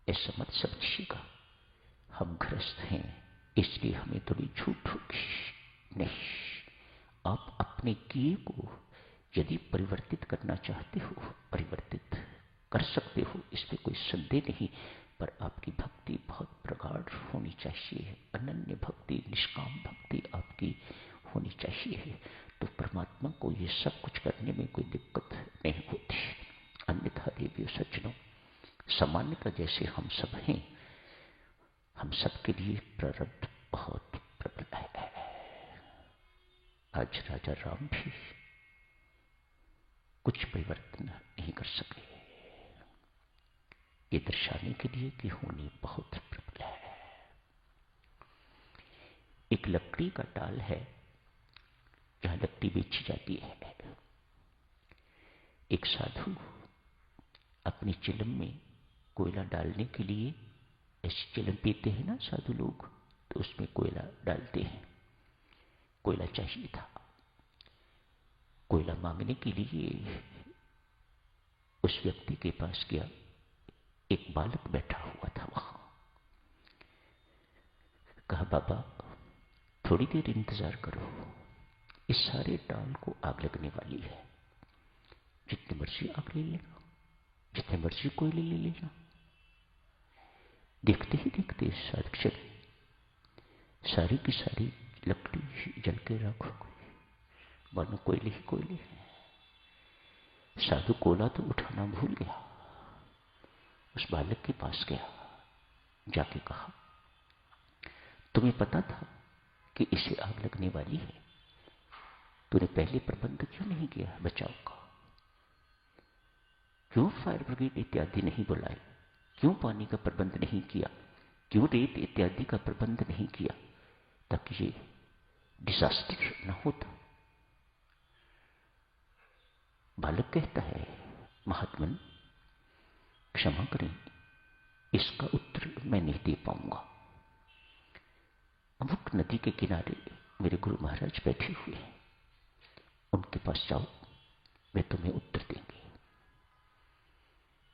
ऐसा मत समझिएगा हम ग्रस्त हैं इसलिए हमें थोड़ी छूट होगी। नहीं, आप अपने किए को यदि परिवर्तित करना चाहते हो परिवर्तित कर सकते हो, इसमें कोई संदेह नहीं। पर आपकी भक्ति बहुत प्रगाढ़ होनी चाहिए, अनन्य भक्ति, निष्काम भक्ति आपकी होनी चाहिए। तो परमात्मा को ये सब कुछ करने में कोई दिक्कत नहीं होती। अन्यथा देवियों सज्जनों, सामान्यतः जैसे हम सब हैं, हम सबके लिए प्रारब्ध बहुत प्रबल है। आज राजा राम भी कुछ परिवर्तन नहीं कर सके, ये दर्शाने के लिए कि होनी बहुत प्रबल है। एक लकड़ी का टाल है जहां लकड़ी बेची जाती है। एक साधु अपनी चिलम में कोयला डालने के लिए, ऐसी चिलम पीते हैं ना साधु लोग, तो उसमें कोयला डालते हैं। कोयला चाहिए था। कोयला मांगने के लिए उस व्यक्ति के पास गया। एक बालक बैठा हुआ था वहां। कहा, बाबा थोड़ी देर इंतजार करो, इस सारे टाल को आग लगने वाली है, जितनी मर्जी आग ले लेना, जितने मर्जी कोयले ले लेना। देखते ही देखते सारी की सारी लकड़ी जल के राख हो गई, मानो कोयले ही कोयले हैं। साधु कोयला तो उठाना भूल गया। उस बालक के पास गया, जाके कहा, तुम्हें पता था कि इसे आग लगने वाली है, तूने पहले प्रबंध क्यों नहीं किया बचाव का? क्यों फायर ब्रिगेड इत्यादि नहीं बुलाए? क्यों पानी का प्रबंध नहीं किया? क्यों रेत इत्यादि का प्रबंध नहीं किया, ताकि ये डिजास्टर न होता? बालक कहता है, महात्मन क्षमा करें, इसका उत्तर मैं नहीं दे पाऊंगा। अमुक नदी के किनारे मेरे गुरु महाराज बैठे हुए हैं, उनके पास जाओ, वे तुम्हें उत्तर देंगे।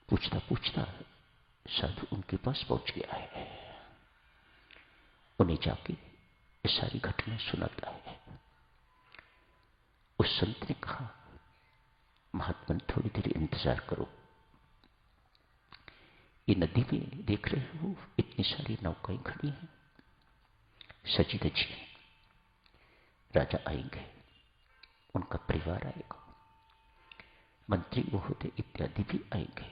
पूछता पूछता साधु उनके पास पहुंच गया है। उन्हें जाके सारी घटना सुनाता है। उस संत ने कहा, महात्मन थोड़ी देर इंतजार करो, ये नदी में देख रहे हो इतनी सारी नौकाएं खड़ी हैं, सजी धजी हैं। राजा आएंगे, उनका परिवार आएगा, मंत्री महोदय इत्यादि भी आएंगे।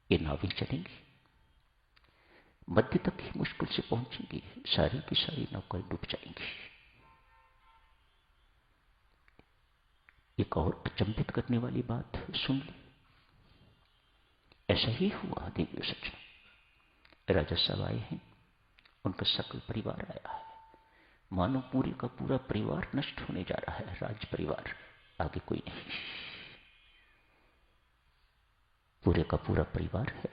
ये नावें चलेंगी, मध्य तक ही मुश्किल से पहुंचेंगी, सारी की सारी नौकाएं डूब जाएंगी। एक और अचंभित करने वाली बात सुन ली। ऐसा ही हुआ देवियों सज्जनों। राजा साहब आए हैं, उनका सकल परिवार आया है, मानो पूरे का पूरा परिवार नष्ट होने जा रहा है। राज परिवार, आगे कोई नहीं, पूरे का पूरा परिवार है।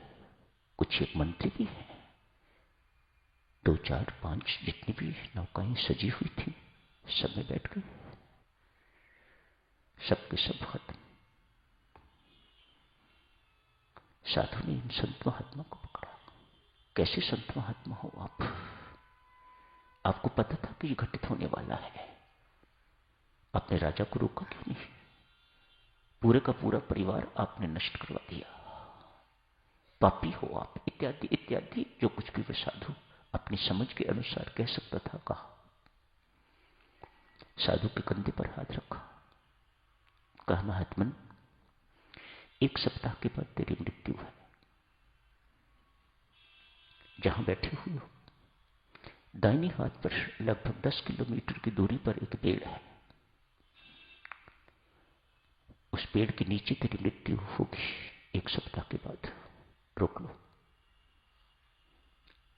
कुछ एक मंत्री भी है, 2, 4, 5 जितनी भी नौकाएं सजी हुई थी सब में बैठ गए, सबके सब खत्म। साधु ने इन संत महात्मा को पकड़ा। कैसे संत महात्मा हो आप? आपको पता था कि ये घटित होने वाला है, आपने राजा को रोका क्यों नहीं? पूरे का पूरा परिवार आपने नष्ट करवा दिया, पापी हो आप, इत्यादि इत्यादि जो कुछ भी वह साधु अपनी समझ के अनुसार कह सकता था कहा। साधु के कंधे पर हाथ रखा, कहा, महात्मन 1 सप्ताह के बाद तेरी मृत्यु है। जहां बैठे हुए हो दाहिने हाथ पर लगभग 10 किलोमीटर की दूरी पर एक पेड़ है, उस पेड़ के नीचे तेरी मृत्यु होगी 1 सप्ताह के बाद, रोक लो।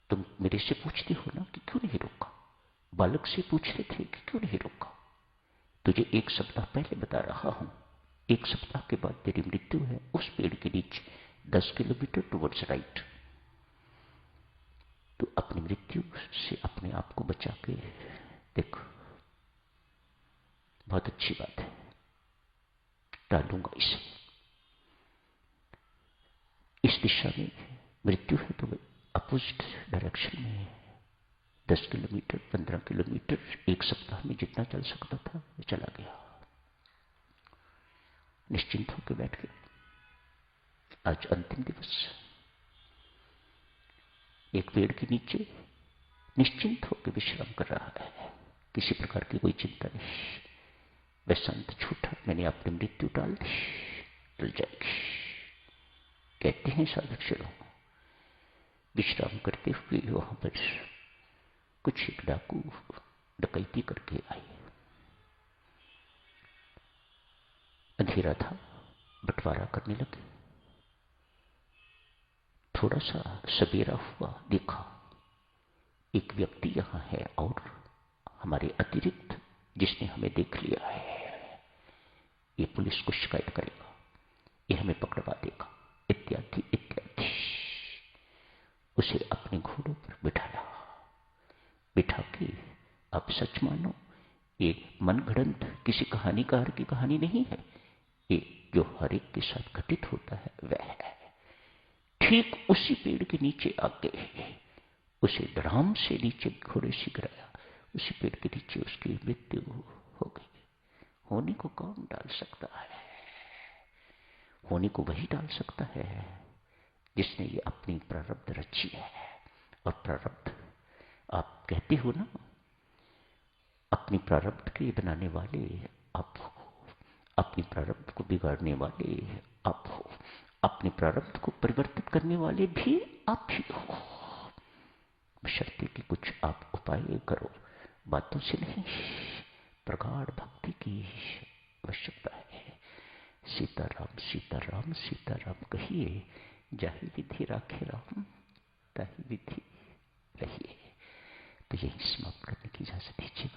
तुम मेरे से पूछते हो ना कि क्यों नहीं रोका, बालक से पूछते थे कि क्यों नहीं रोका। तुझे 1 सप्ताह पहले बता रहा हूं, 1 सप्ताह के बाद तेरी मृत्यु है उस पेड़ के नीचे 10 किलोमीटर टुवर्ड्स राइट। तो अपनी मृत्यु से अपने आप को बचा के देखो, बहुत अच्छी बात है, टालूंगा इसे। इस दिशा में मृत्यु है तो अपोजिट डायरेक्शन में है। 10 किलोमीटर, 15 किलोमीटर एक सप्ताह में जितना चल सकता था चला गया। निश्चिंत होकर बैठ गए। आज अंतिम दिवस, एक पेड़ के नीचे निश्चिंत होकर विश्राम कर रहा है। किसी प्रकार की कोई चिंता नहीं। वह संत छूटा, मैंने अपनी मृत्यु टाल दी, टल जाएगी। कहते हैं साधक चलो, विश्राम करते हुए वहां पर कुछ एक डाकू डकैती करके आए। अंधेरा था, बंटवारा करने लगे। थोड़ा सा सवेरा हुआ, देखा एक व्यक्ति यहां है और हमारे अतिरिक्त जिसने हमें देख लिया है, ये पुलिस को शिकायत करेगा, ये हमें पकड़वा देगा, इत्यादि इत्यादि। उसे अपने घोड़ों पर बिठाया। बिठा के, अब सच मानो ये मनगढ़ंत किसी कहानीकार की कहानी नहीं है, ये जो हर एक के साथ घटित होता है वह है। ठीक उसी पेड़ के नीचे आके उसे धड़ाम से नीचे घोड़े से गिराया। उसी पेड़ के नीचे उसकी मृत्यु हो गई। होने को कौन डाल सकता है? होने को वही डाल सकता है जिसने ये अपनी प्रारब्ध रची है। और प्रारब्ध, आप कहते हो ना, अपनी प्रारब्ध के बनाने वाले आप हो, अपनी प्रारब्ध को बिगाड़ने वाले आप हो, अपने प्रारब्ध को परिवर्तित करने वाले भी आप ही हो। बशर्ते कि कुछ आप उपाय करो, बातों से नहीं, प्रगाढ़ भक्ति की आवश्यकता है। सीताराम सीताराम सीताराम कहिए, जाहि विधि राखे राम, ताहि विधि रहिए। तो यही समाप्त करने की इजाजत दीजिए।